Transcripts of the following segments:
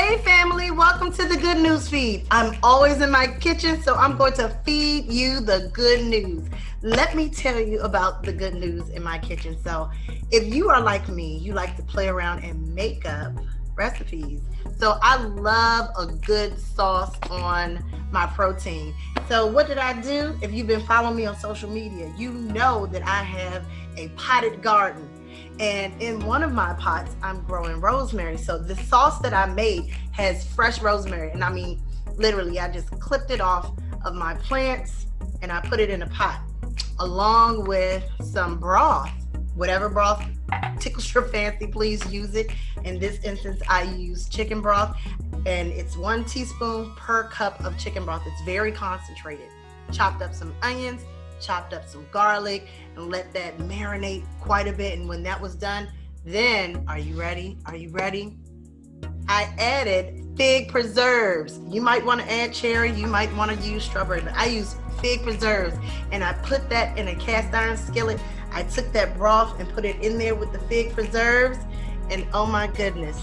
Hey family, welcome to the Good News Feed. I'm always in my kitchen, so I'm going to feed you the good news. Let me tell you about the good news in my kitchen. So if you are like me, you like to play around and make up recipes. So I love a good sauce on my protein. So what did I do? If you've been following me on social media, you know that I have a potted garden. And in one of my pots, I'm growing rosemary. So the sauce that I made has fresh rosemary. And I mean, literally, I just clipped it off of my plants and I put it in a pot along with some broth. Whatever broth tickles your fancy, please use it. In this instance, I use chicken broth, and it's 1 teaspoon per cup of chicken broth. It's very concentrated. Chopped up some onions, chopped up some garlic, and let that marinate quite a bit. And when that was done, then, are you ready? I added fig preserves. You might want to add cherry, you might want to use strawberry, but I use fig preserves. And I put that in a cast iron skillet. I took that broth and put it in there with the fig preserves, and oh my goodness,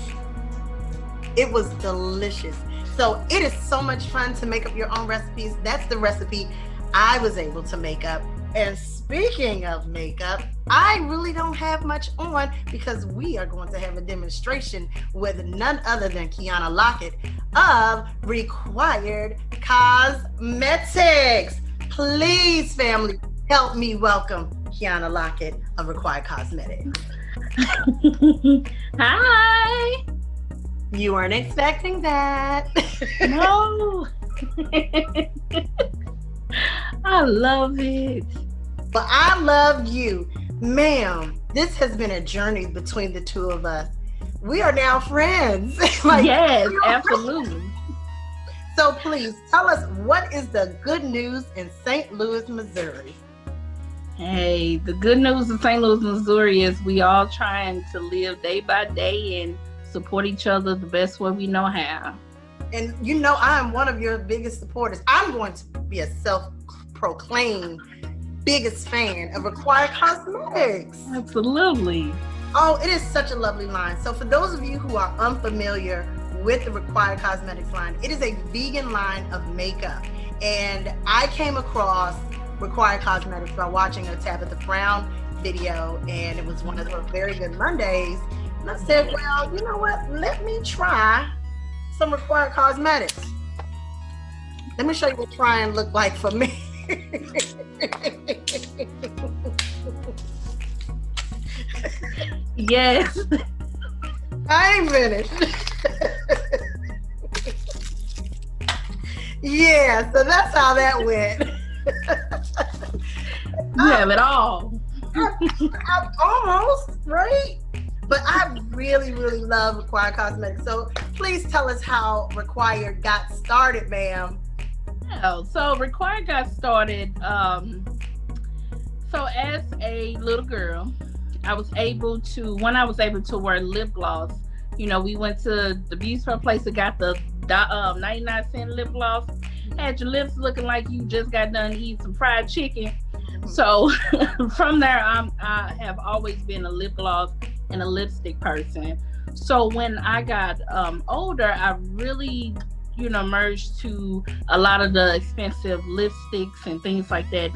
it was delicious. So it is so much fun to make up your own recipes. That's the recipe I was able to make up. And speaking of makeup, I really don't have much on because we are going to have a demonstration with none other than Keoanna Lockett of ReKwired Cosmetics. Please, family, help me welcome Keoanna Lockett of ReKwired Cosmetics. Hi. You weren't expecting that. No. I love it. But I love you. Ma'am, this has been a journey between the two of us. We are now friends. Yes, absolutely. So please tell us, what is the good news in St. Louis, Missouri? Hey, the good news in St. Louis, Missouri is we all trying to live day by day and support each other the best way we know how. And you know, I am one of your biggest supporters. I'm going to be a self-proclaimed biggest fan of ReKwired Cosmetics. Absolutely. Oh, it is such a lovely line. So for those of you who are unfamiliar with the ReKwired Cosmetics line, it is a vegan line of makeup. And I came across ReKwired Cosmetics by watching a Tabitha Brown video, and it was one of her Very Good Mondays. And I said, well, you know what? Let me try some ReKwired Cosmetics. Let me show you what trying look like for me. Yes. I ain't finished. Yeah, so that's how that went. You have it all. I almost, right? But I really, really love ReKwired Cosmetics. So please tell us how ReKwired got started, ma'am. So ReKwired got started. So as a little girl, when I was able to wear lip gloss, you know, we went to the beauty supply place that got the 99-cent lip gloss. Had your lips looking like you just got done eating some fried chicken. So from there, I have always been a lip gloss and a lipstick person. So when I got older, I really, you know, merged to a lot of the expensive lipsticks and things like that.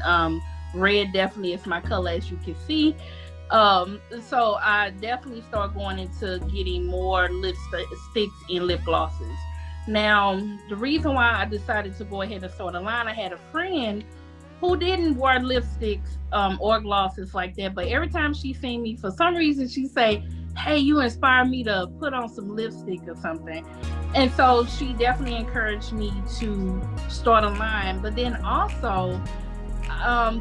Red definitely is my color, as you can see. So I definitely started going into getting more lipsticks and lip glosses. Now, the reason why I decided to go ahead and start a line, I had a friend who didn't wear lipsticks or glosses like that, but every time she seen me, for some reason, she say, hey, you inspired me to put on some lipstick or something. And so she definitely encouraged me to start a line. But then also,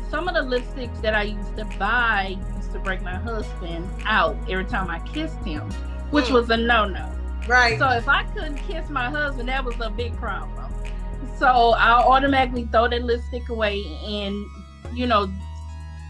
some of the lipsticks that I used to buy used to break my husband out every time I kissed him, which was a no-no. Right. So if I couldn't kiss my husband, that was a big problem. So I automatically throw that lipstick away, and you know,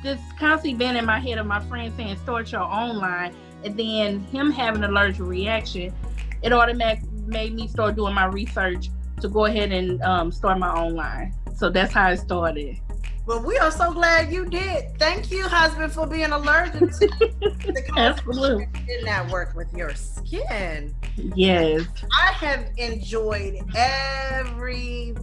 this constantly been in my head of my friend saying start your own line, and then him having an allergic reaction, it automatically made me start doing my research to go ahead and start my own line. So that's how it started. Well, we are so glad you did. Thank you, husband, for being allergic to the Absolutely. did not work with your skin. Yes. I have enjoyed every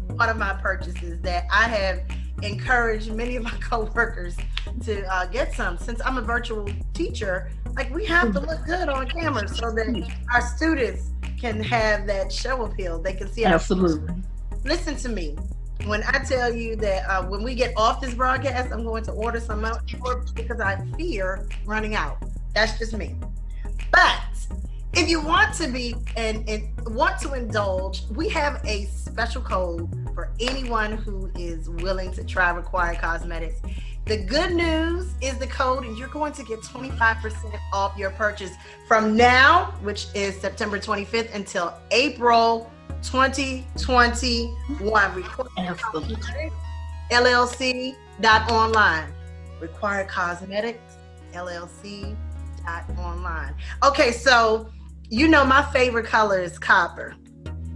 one of my purchases that I have encouraged many of my coworkers to get some. Since I'm a virtual teacher, like we have to look good on camera so that our students can have that show appeal. They can see our Absolutely. Listen to me. When I tell you that when we get off this broadcast, I'm going to order some out because I fear running out. That's just me. But if you want to be and want to indulge, we have a special code for anyone who is willing to try ReKwired Cosmetics. The good news is the code, and you're going to get 25% off your purchase from now, which is September 25th, until April 2021. Absolutely. LLC.online. ReKwired Cosmetics, LLC.online. Okay, so you know my favorite color is copper.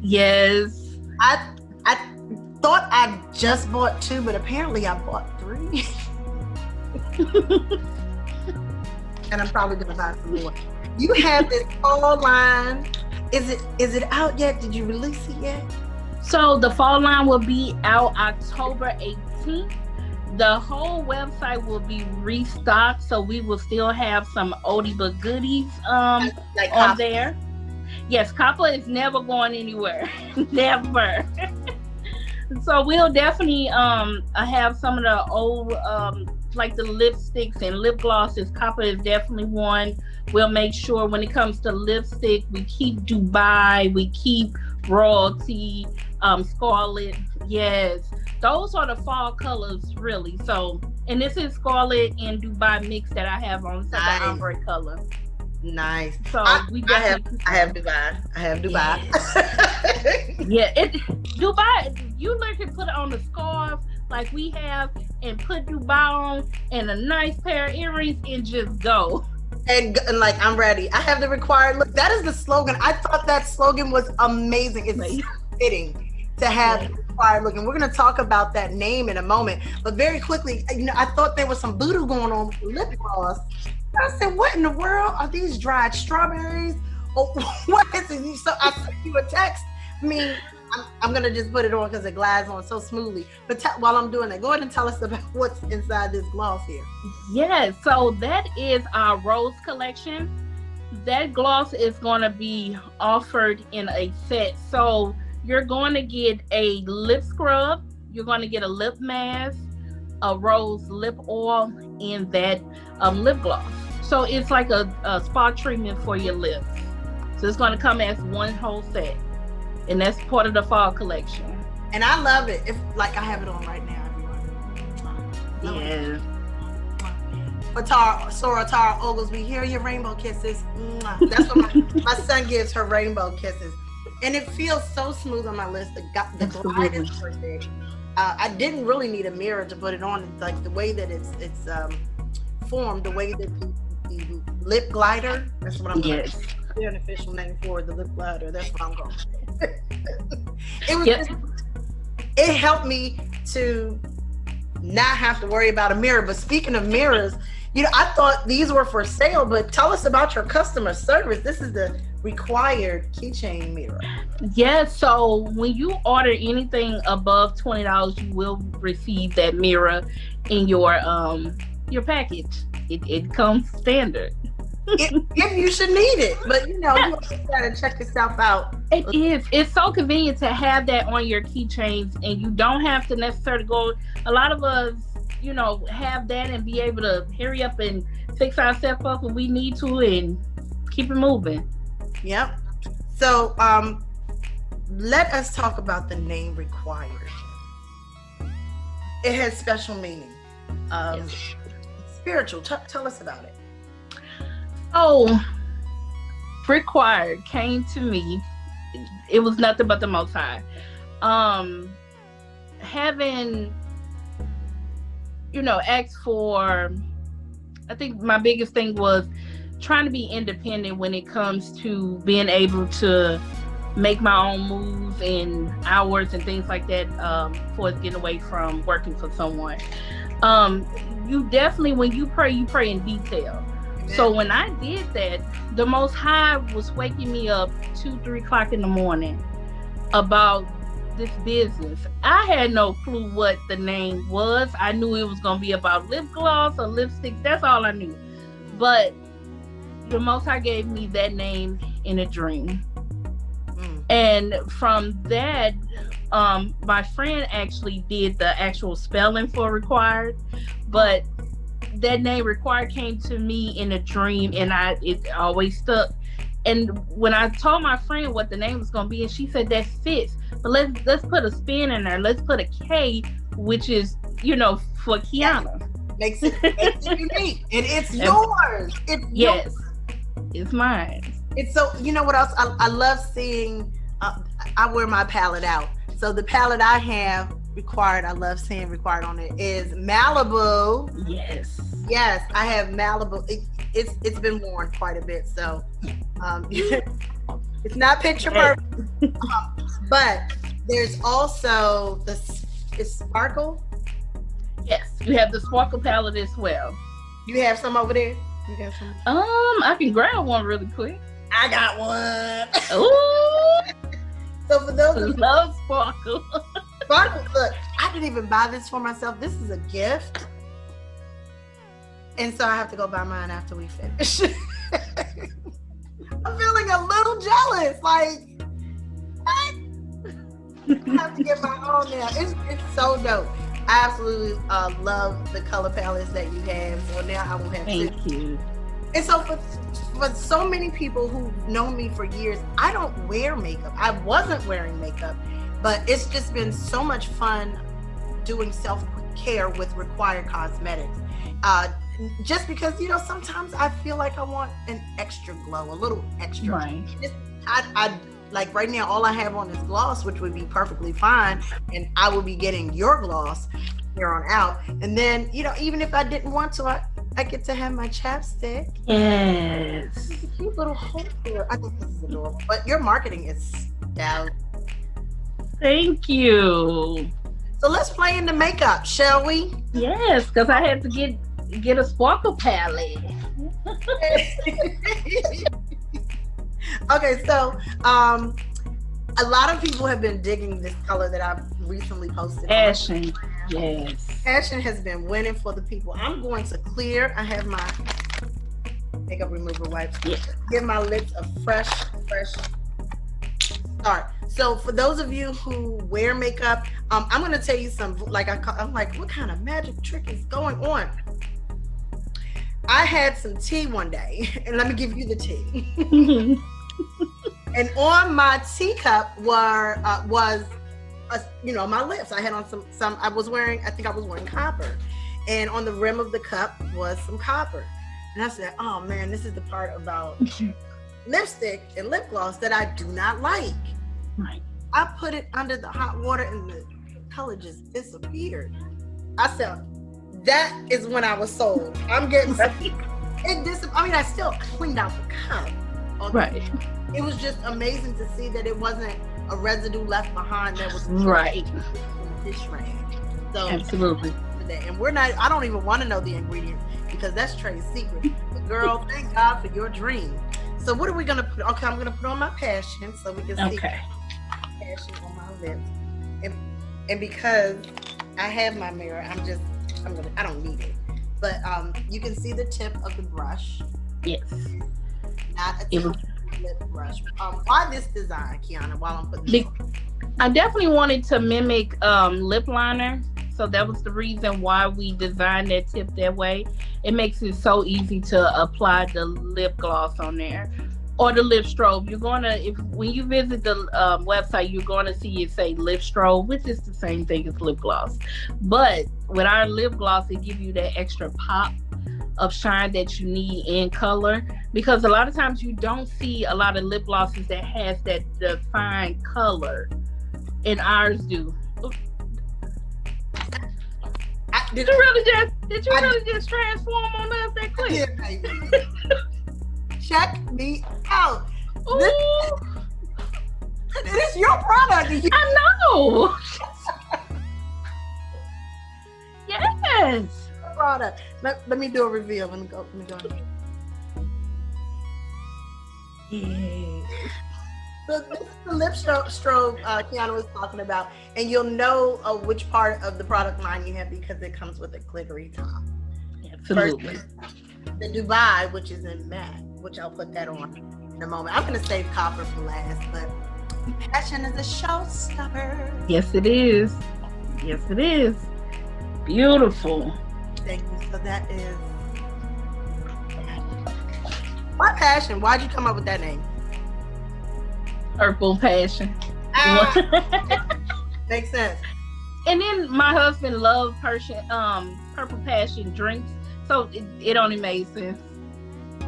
Yes. I thought I just bought 2, but apparently I bought 3. And I'm probably gonna buy some more. You have this fall line. Is it out yet? Did you release it yet? So the fall line will be out October 18th. The whole website will be restocked, so we will still have some oldie but goodies like on there. Yes, copper is never going anywhere. Never. So we'll definitely have some of the old like the lipsticks and lip glosses. Copper is definitely one. We'll make sure when it comes to lipstick, we keep Dubai, we keep Royalty, Scarlet. Yes, those are the fall colors, really. So, and this is Scarlet and Dubai mix that I have on the ombre color. Nice. So I have Dubai. Yeah, Dubai. You can put it on the scarf like we have, and put Dubai on, and a nice pair of earrings, and just go. And like I'm ready. I have the ReKwired look. That is the slogan. I thought that slogan was amazing. It's so fitting to have the ReKwired look, and we're going to talk about that name in a moment. But very quickly, I thought there was some voodoo going on with the lip gloss. I said, what in the world are these dried strawberries? Oh, what is it? So I sent you a text. I mean, I'm going to just put it on because it glides on so smoothly. But while I'm doing that, go ahead and tell us about what's inside this gloss here. Yes, so that is our Rose collection. That gloss is going to be offered in a set. So you're going to get a lip scrub, you're going to get a lip mask, a rose lip oil, and that lip gloss. So it's like a spa treatment for your lips. So it's going to come as one whole set. And that's part of the fall collection. And I love it. If like I have it on right now, everyone. Yeah. Sora Tara Ogles, we hear your rainbow kisses. That's what my son gives her rainbow kisses. And it feels so smooth on my lips. The glide is perfect. I didn't really need a mirror to put it on. It's like the way that it's formed, the way that the lip glider, that's what I'm going to do. An official name for the lip glider. That's what I'm going to It helped me to not have to worry about a mirror. But speaking of mirrors, I thought these were for sale, but tell us about your customer service. This is the ReKwired keychain mirror. Yes, so when you order anything above $20, you will receive that mirror in your package. It comes standard. If you should need it, but you just gotta check yourself out. It is. It's so convenient to have that on your keychains, and you don't have to necessarily go. A lot of us, have that and be able to hurry up and fix ourselves up when we need to and keep it moving. Yep. So, let us talk about the name ReKwired. It has special meaning. Spiritual. Tell us about it. Oh, ReKwired came to me. It was nothing but the Most High. Having, asked for, I think my biggest thing was trying to be independent when it comes to being able to make my own moves and hours and things like that, for getting away from working for someone. You definitely, when you pray in detail. So when I did that, the Most High was waking me up 2-3 o'clock in the morning about this business. I had no clue what the name was. I knew it was going to be about lip gloss or lipsticks. That's all I knew. But the Most High gave me that name in a dream. And from that, my friend actually did the actual spelling for ReKwired, but that name ReKwired came to me in a dream, and it always stuck. And when I told my friend what the name was going to be, and she said that fits, but let's put a spin in there. Let's put a K, which is, for Keoanna. Makes it unique, and it's yours. It's yours. It's mine. It's so, you know what else? I love seeing, I wear my palette out. So the palette I have, ReKwired, I love seeing ReKwired on it, is Malibu. Yes, I have Malibu. It's been worn quite a bit, so it's not picture perfect. But there's also it's Sparkle. Yes, you have the Sparkle palette as well. You have some over there? You got some? I can grab one really quick. I got one. Ooh. So for those who love Sparkle. Sparkle, look, I didn't even buy this for myself. This is a gift. And so I have to go buy mine after we finish. I'm feeling a little jealous. Like, what? I have to get my own now. It's so dope. I absolutely love the color palettes that you have. So now I will have Thank you. And so for so many people who've known me for years, I don't wear makeup. I wasn't wearing makeup, but it's just been so much fun doing self-care with ReKwired cosmetics. Just because, sometimes I feel like I want an extra glow, a little extra. Right. I like right now, all I have on is gloss, which would be perfectly fine. And I will be getting your gloss here on out. And then, even if I didn't want to, I get to have my chapstick. Yes. It's a cute little hole here. I think this is adorable. But your marketing is down. Thank you. So let's play in the makeup, shall we? Yes, because I had to get a Sparkle palette. Okay, so a lot of people have been digging this color that I've recently posted. Passion. Yes. Passion has been winning for the people. I'm going to clear. I have my makeup remover wipes. Yes. Give my lips a fresh start. So for those of you who wear makeup, I'm going to tell you some, I'm like, what kind of magic trick is going on? I had some tea one day, and let me give you the tea. And on my teacup was my lips. I had on some. I think I was wearing copper, and on the rim of the cup was some copper. And I said, "Oh man, this is the part about lipstick and lip gloss that I do not like." Right. I put it under the hot water, and the color just disappeared. I said, "That is when I was sold. I'm getting it. I still cleaned out the cup." Okay. Right. It was just amazing to see that it wasn't a residue left behind that was right in the dish rag. So absolutely. And I don't even want to know the ingredients because that's Trey's secret. But girl, thank God for your dream. So what are we gonna put? Okay, I'm gonna put on my passion so we can see passion on my lips. And because I have my mirror, I don't need it. But you can see the tip of the brush. Yes. Not a tip lip brush. Why this design, Keoanna, while I'm putting this on? I definitely wanted to mimic lip liner. So that was the reason why we designed that tip that way. It makes it so easy to apply the lip gloss on there. Or the lip strobe. When you visit the website, you're going to see it say lip strobe, which is the same thing as lip gloss. But with our lip gloss, it gives you that extra pop of shine that you need in color. Because a lot of times you don't see a lot of lip glosses that has that defined color. And ours do. Did you really just transform on us that quick? Yeah, baby. Check me out. It is your product. I know. Yes. Product. Let me do a reveal. Let me go. Yeah. So this is the lip strobe Keoanna was talking about, and you'll know which part of the product line you have because it comes with a glittery top. Absolutely. First, the Dubai, which is in matte, which I'll put that on in a moment. I'm going to save copper for last, but passion is a showstopper. Yes, it is. Yes, it is. Beautiful. Thank you. So that is my passion. Why'd you come up with that name? Purple passion. Makes sense. And then my husband loved purple passion drinks, so it only made sense.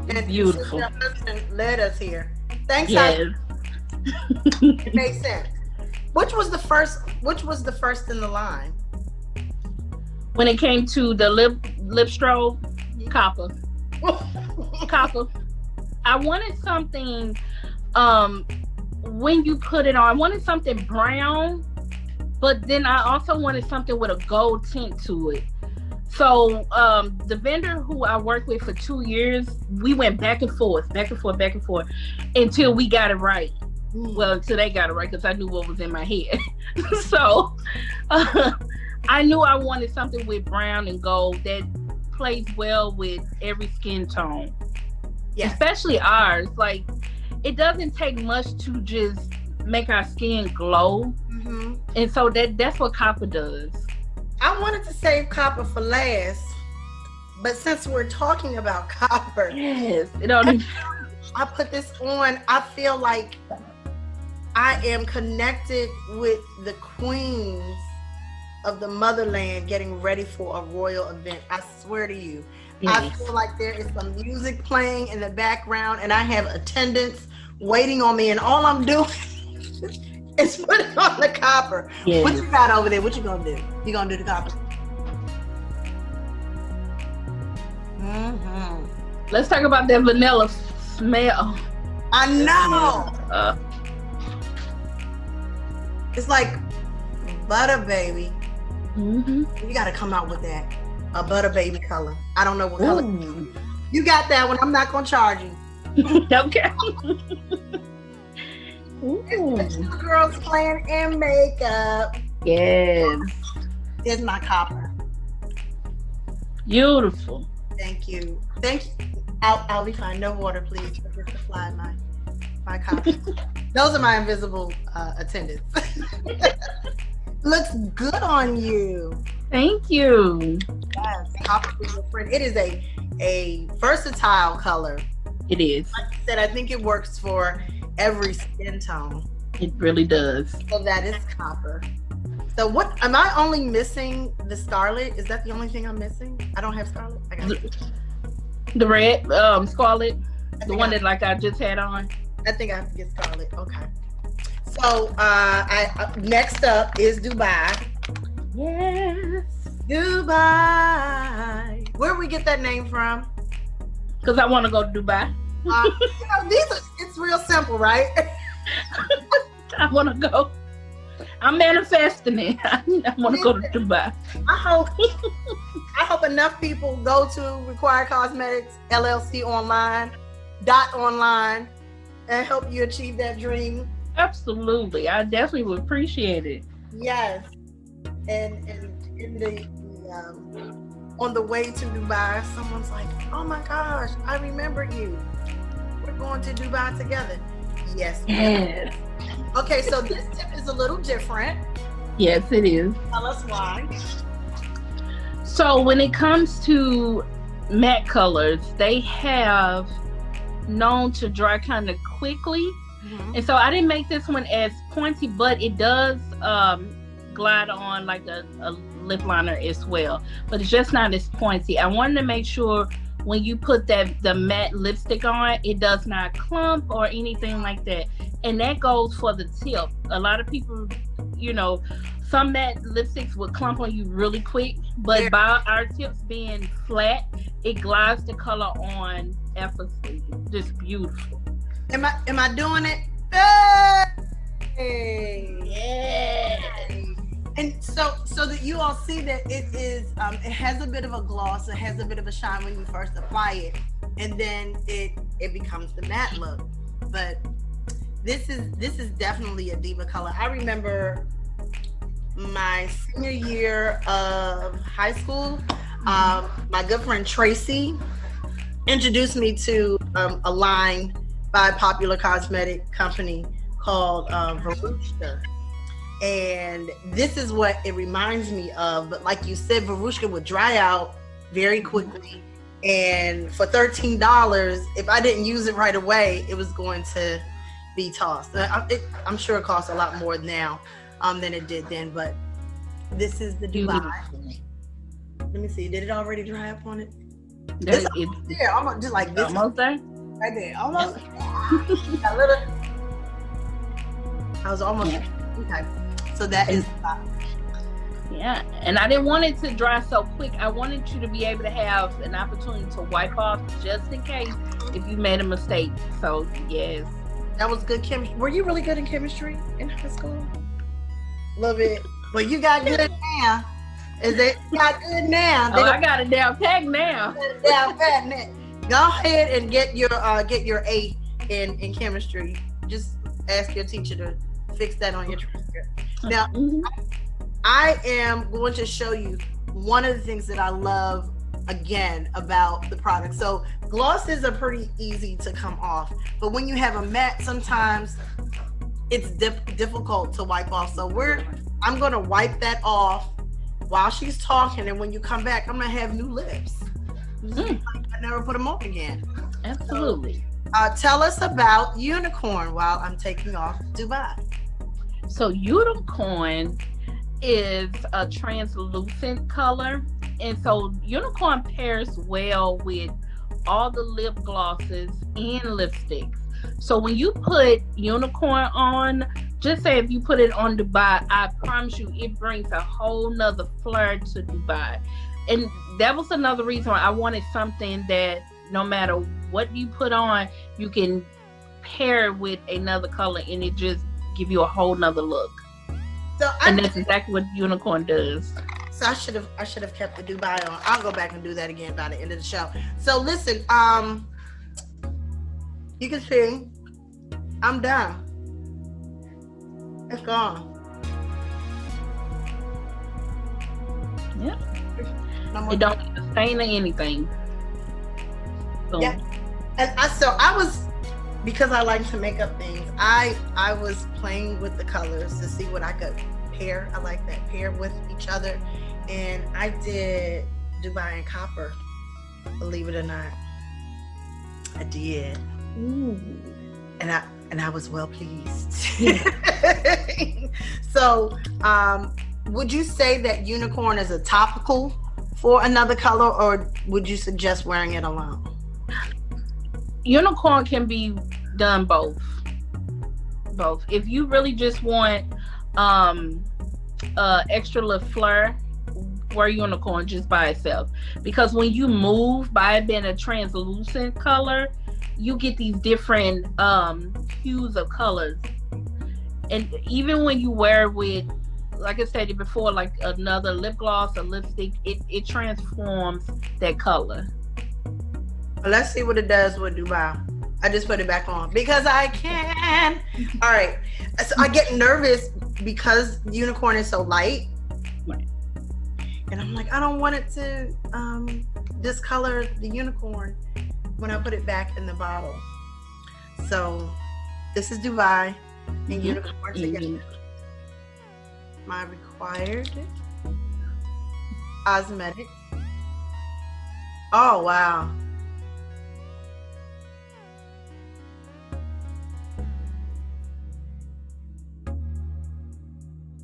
And beautiful. Your husband led us here. Thanks. Yes. It makes sense. Which was the first in the line? When it came to the lip strobe, copper. Copper. I wanted something. When you put it on, I wanted something brown, but then I also wanted something with a gold tint to it. So the vendor who I worked with for 2 years, we went back and forth until we got it right. Well, until they got it right, because I knew what was in my head. So I knew I wanted something with brown and gold that plays well with every skin tone. Yes. Especially ours. Like, it doesn't take much to just make our skin glow. Mm-hmm. And so that's what copper does. I wanted to save copper for last, but since we're talking about copper, yes, I put this on. I feel like I am connected with the queens of the motherland getting ready for a royal event. I swear to you. Yes. I feel like there is some music playing in the background and I have attendants waiting on me, and all I'm doing is putting on the copper. Yes. What you got over there? What you gonna do? You gonna do the copper? Mm-hmm. Let's talk about that vanilla smell. I know. It's like butter baby. Mm-hmm. You gotta come out with that. A butter baby color. I don't know what color. You got that one. I'm not gonna charge you. Okay. It's the girls playing in makeup. Yes. There's my copper. Beautiful. Thank you. I'll be fine. No water, please. I just apply my copper. Those are my invisible attendants. Looks good on you. Thank you. Yes, copper is your friend. It is a versatile color. It is. Like I said, I think it works for every skin tone. It really does. So that is copper. So what, am I only missing the scarlet? Is that the only thing I'm missing? I don't have scarlet? I got the red, scarlet, the one that like I just had on. I think I have to get scarlet. Okay. So next up is Dubai. Yes. Dubai. Where we get that name from? Because I want to go to Dubai. It's real simple, right? I want to go. I'm manifesting it. I want to go to Dubai. I hope enough people go to ReKwired Cosmetics LLC online and help you achieve that dream. Absolutely. I definitely would appreciate it. Yes. And in the on the way to Dubai, someone's like, oh my gosh, I remember you. We're going to Dubai together. Yes. Yes. Okay, so this tip is a little different. Yes, it is. Tell us why. So when it comes to matte colors, they have known to dry kind of quickly. Mm-hmm. And so I didn't make this one as pointy, but it does glide on like a lip liner as well, but it's just not as pointy. I wanted to make sure when you put the matte lipstick on, it does not clump or anything like that. And that goes for the tip. A lot of people, some matte lipsticks would clump on you really quick, but by our tips being flat, it glides the color on effortlessly. Just beautiful. Am I doing it? Hey. Yes. And so that you all see that it is, it has a bit of a gloss, it has a bit of a shine when you first apply it, and then it becomes the matte look. But this is definitely a diva color. I remember my senior year of high school, my good friend Tracy introduced me to a line by a popular cosmetic company called Verushka. And this is what it reminds me of. But like you said, Verushka would dry out very quickly. And for $13, if I didn't use it right away, it was going to be tossed. I'm sure it costs a lot more now than it did then. But this is the Dubai. Let me see. Did it already dry up on it? It's almost there. Almost just like this. Almost there? Right there. Almost. A little. I was almost. Yeah. Okay. So that is. Yeah, and I didn't want it to dry so quick. I wanted you to be able to have an opportunity to wipe off just in case if you made a mistake. So yes. That was good chemistry. Were you really good in chemistry in high school? A little bit. Well, you got good now. Is it got good now? I got it down pat now. Down pat now. Go ahead and get your A in chemistry. Just ask your teacher to fix that on your transcript. Now, I am going to show you one of the things that I love again about the product. So glosses are pretty easy to come off, but when you have a matte, sometimes it's difficult to wipe off. So I'm going to wipe that off while she's talking, and when you come back, I'm going to have new lips. I never put them on again. Absolutely. Tell us about Unicorn while I'm taking off Dubai. So Unicorn is a translucent color, and so Unicorn pairs well with all the lip glosses and lipsticks. So when you put Unicorn on, just say if you put it on Dubai, I promise you it brings a whole nother flair to Dubai. And that was another reason why I wanted something that no matter what you put on, you can pair with another color and it just give you a whole nother look. And that's exactly what Unicorn does. So I should have kept the Dubai on. I'll go back and do that again by the end of the show. So listen, you can see I'm done. It's gone. Yeah. It don't even stain or anything. So. Yeah. And I was, because I like to make up things, I was playing with the colors to see what I could pair. I like that pair with each other. And I did Dubai and Copper, believe it or not. I did. Ooh. And I was well pleased. So would you say that Unicorn is a topical for another color, or would you suggest wearing it alone? Unicorn can be done both. If you really just want extra little flair, wear Unicorn just by itself. Because when you move, by it being a translucent color, you get these different hues of colors. And even when you wear it with, like I said before, like another lip gloss or lipstick, it transforms that color. Let's see what it does with Dubai. I just put it back on because I can. All right. So I get nervous because Unicorn is so light. Right. And I'm like, I don't want it to discolor the Unicorn when I put it back in the bottle. So this is Dubai and Unicorn together. My ReKwired cosmetics. Oh, wow.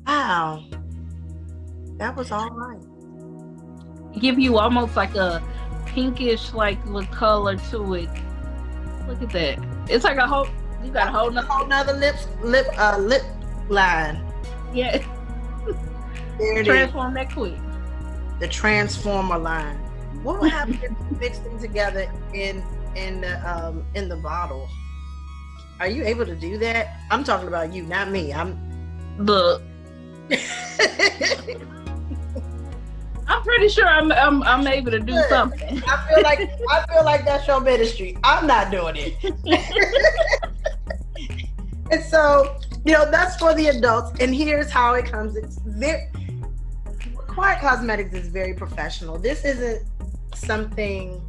Wow. That was all right. Give you almost like a pinkish like look color to it. Look at that. It's like you got a whole nother lip line. Yeah. There it Transform that quick. The transformer line. What would happen if you mix them together in the bottle? Are you able to do that? I'm talking about you, not me. Look, I'm pretty sure I'm able to do something. I feel like that's your ministry. I'm not doing it. And so, that's for the adults. And here's how it comes. It's ReKwired Cosmetics is very professional. This isn't something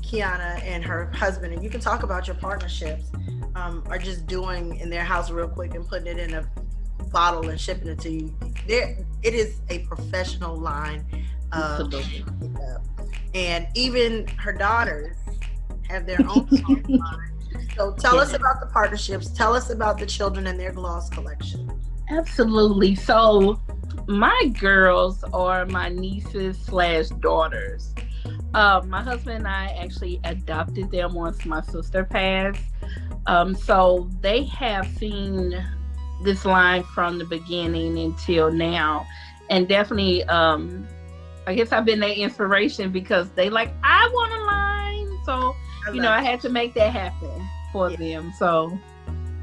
Keoanna and her husband, and you can talk about your partnerships, are just doing in their house real quick and putting it in a bottle and shipping it to you. It is a professional line of makeup. And even her daughters have their own line. So tell us about the partnerships. Tell us about the children and their gloss collection. Absolutely. So my girls are my nieces / daughters. My husband and I actually adopted them once my sister passed. So they have seen this line from the beginning until now. And definitely, I guess I've been their inspiration because they like, I want a line. So, I had to make that happen for them. So,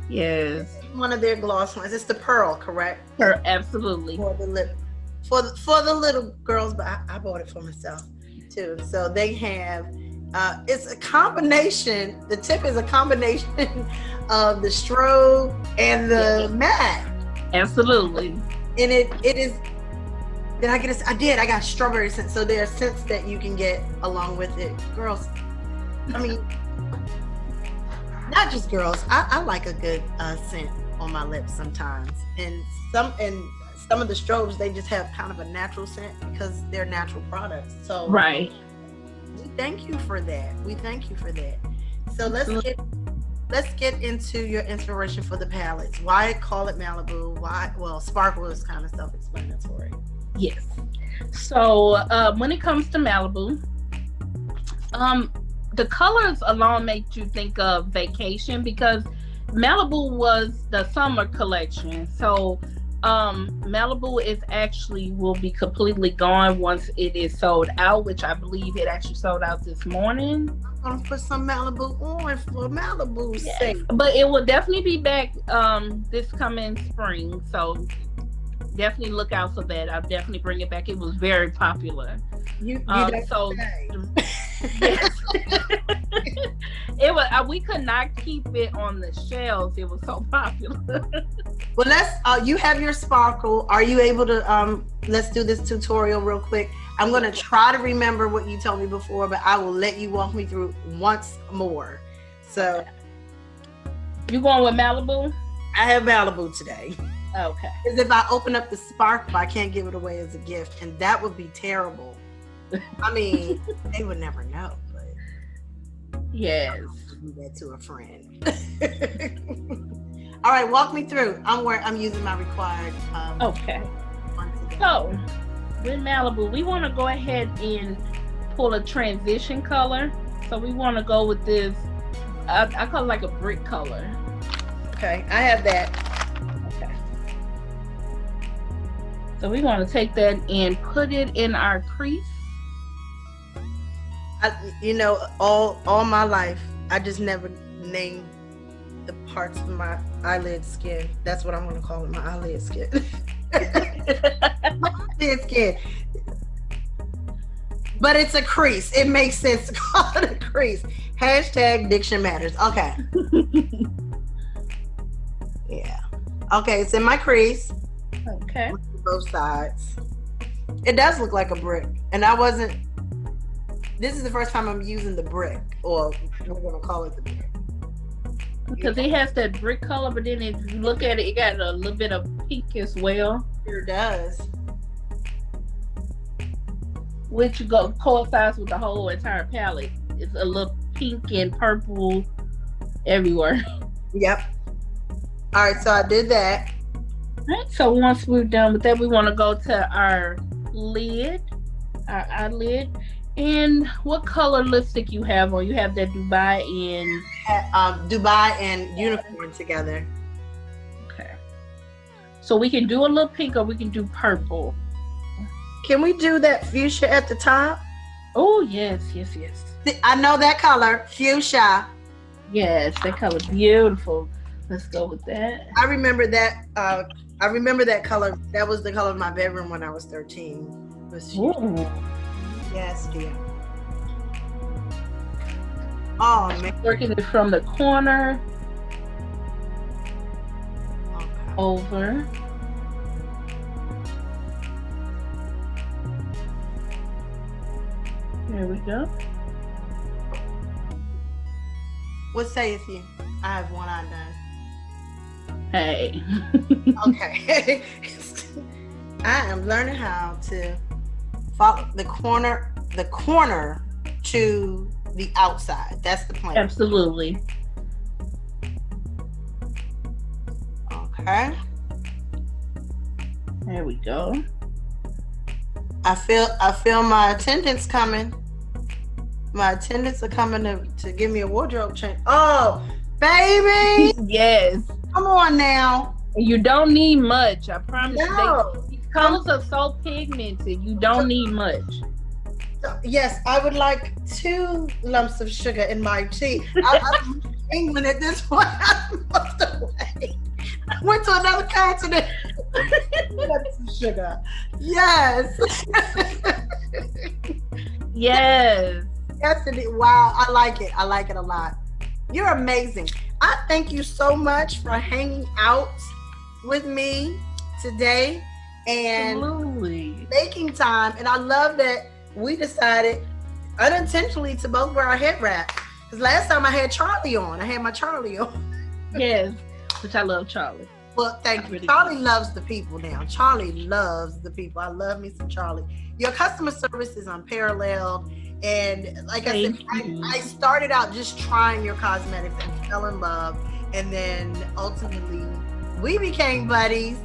yes. One of their gloss lines. It's the Pearl, correct? Absolutely. For the lip, for the little girls, but I bought it for myself too. So they have, it's a combination. The tip is a combination of the strobe and the matte. Absolutely. And it is. Did I get I did. I got strawberry scent. So there are scents that you can get along with it, girls. I mean, not just girls. I like a good scent on my lips sometimes, and some of the strobes, they just have kind of a natural scent because they're natural products. So right. We thank you for that. So let's get into your inspiration for the palettes. Why call it Malibu? Why? Well, sparkle is kind of self-explanatory. Yes. So when it comes to Malibu, the colors alone make you think of vacation because Malibu was the summer collection. So Malibu will be completely gone once it is sold out, which I believe it actually sold out this morning. I'm gonna put some Malibu on for Malibu's sake. But it will definitely be back this coming spring. So definitely look out for that. I'll definitely bring it back. It was very popular. You so yes. It was. We could not keep it on the shelves. It was so popular. Well, you have your sparkle. Are you able to? Let's do this tutorial real quick. I'm gonna try to remember what you told me before, but I will let you walk me through once more. So, you going with Malibu? I have Malibu today. Okay. Because if I open up the sparkle, I can't give it away as a gift, and that would be terrible. I mean, they would never know, but yes, do that to a friend. All right, walk me through. I'm using my ReKwired. Okay. So with Malibu, we want to go ahead and pull a transition color. So we want to go with this. I call it like a brick color. Okay, I have that. Okay. So we want to take that and put it in our crease. All my life, I just never named the parts of my eyelid skin. That's what I'm going to call it, my eyelid skin. My eyelid skin. But it's a crease. It makes sense to call it a crease. Hashtag diction matters. Okay. Yeah. Okay, it's in my crease. Okay. Both sides. It does look like a brick. And this is the first time I'm using the brick, or we're going to call it the brick. Because it has that brick color, but then if you look at it, it got a little bit of pink as well. Sure does. Which coincides with the whole entire palette. It's a little pink and purple everywhere. Yep. All right, so I did that. All right, so once we're done with that, we want to go to our eyelid. And what color lipstick you have on? You have that Dubai and Unicorn together. Okay. So we can do a little pink or we can do purple. Can we do that fuchsia at the top? Oh, yes. I know that color, fuchsia. Yes, that color beautiful. Let's go with that. I remember that. I remember that color. That was the color of my bedroom when I was 13. It was Ooh. yes, dear. Oh man. Working it from the corner Okay. over. There we go. What saith you? I have one eye done. Hey. Okay. I am learning how to follow the corner to the outside. That's the plan. Absolutely. Okay. There we go. I feel my attendants coming. My attendants are coming to give me a wardrobe change. Oh, baby. Yes. Come on now. You don't need much. I promise No. you. These colors are so pigmented. You don't need much. Yes, I would like 2 lumps of sugar in my tea. I'm in England at this point. I'm moved away. I went to another continent. Lumps of sugar. Yes. Yes. Yes, it is. Wow, I like it. I like it a lot. You're amazing. I thank you so much for hanging out with me today and Absolutely. making time. And I love that we decided unintentionally to both wear our head wrap. Because last time I had Charlie on. I had my Charlie on. Yes. Which I love Charlie. Well, thank you. Really Charlie loves the people now. Charlie loves the people. I love me some Charlie. Your customer service is unparalleled. And like I said, I started out just trying your cosmetics and fell in love. And then ultimately, we became buddies.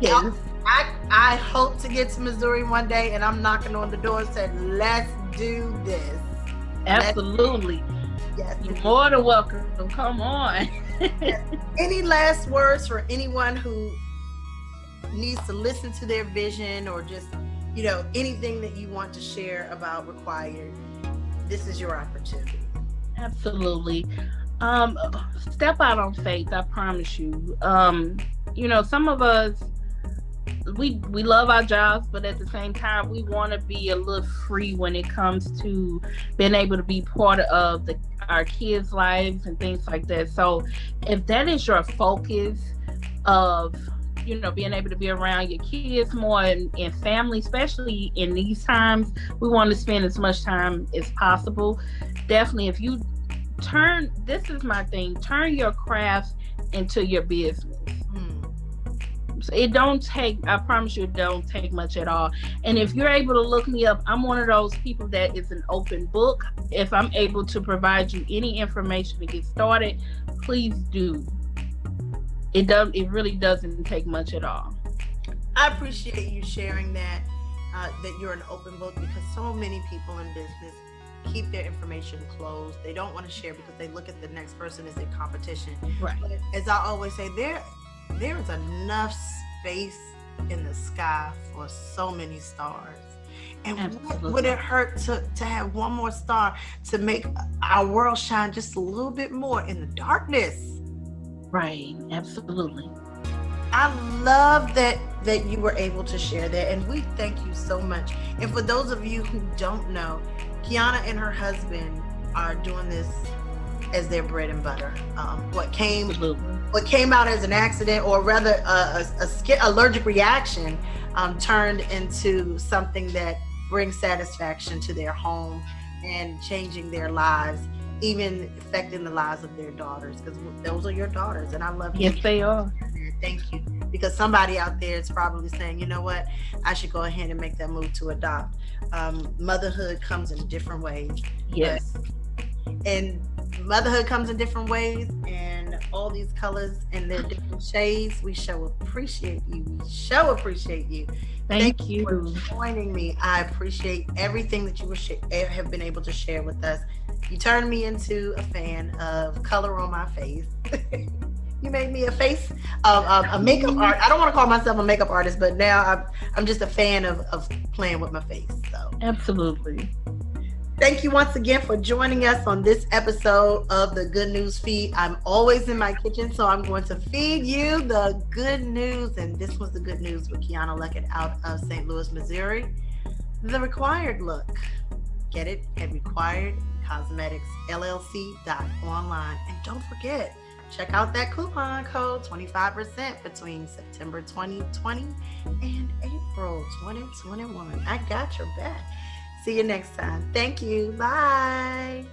Yes. I hope to get to Missouri one day, and I'm knocking on the door and saying, let's do this. Absolutely. Yes. You're more than welcome. Come on. Yes. Any last words for anyone who needs to listen to their vision, or just, anything that you want to share about ReKwired? This is your opportunity. Absolutely. Step out on faith, I promise you. Some of us, we love our jobs, but at the same time, we want to be a little free when it comes to being able to be part of our kids' lives and things like that. So if that is your focus of, being able to be around your kids more and family, especially in these times, we want to spend as much time as possible. Definitely, if you this is my thing, turn your craft into your business. So I promise you, it don't take much at all. And if you're able to look me up, I'm one of those people that is an open book. If I'm able to provide you any information to get started, please do. It really doesn't take much at all. I appreciate you sharing that you're an open book, because so many people in business keep their information closed. They don't want to share because they look at the next person as their competition. Right. But as I always say, there is enough space in the sky for so many stars. And what would it hurt to have one more star to make our world shine just a little bit more in the darkness? Right. Absolutely. I love that you were able to share that, and we thank you so much. And for those of you who don't know, Keoanna and her husband are doing this as their bread and butter. What came out as an accident, or rather a allergic reaction, turned into something that brings satisfaction to their home and changing their lives, even affecting the lives of their daughters, because those are your daughters, and I love you. Yes, they are. Thank you. Because somebody out there is probably saying, you know what, I should go ahead and make that move to adopt. Motherhood comes in different ways. Yes. And motherhood comes in different ways, and all these colors and their different shades, we appreciate you. Thank you for joining me. I appreciate everything that you have been able to share with us. You turned me into a fan of color on my face. You made me a face of a makeup art. I don't want to call myself a makeup artist, but now I'm just a fan of playing with my face. So absolutely. Thank you once again for joining us on this episode of the Good News Feed. I'm always in my kitchen, so I'm going to feed you the good news. And this was the good news with Keoanna Lockett out of St. Louis, Missouri. The ReKwired look. Get it at ReKwiredCosmeticsLLC.online. And don't forget, check out that coupon code 25% between September 2020 and April 2021. I got your back. See you next time. Thank you. Bye.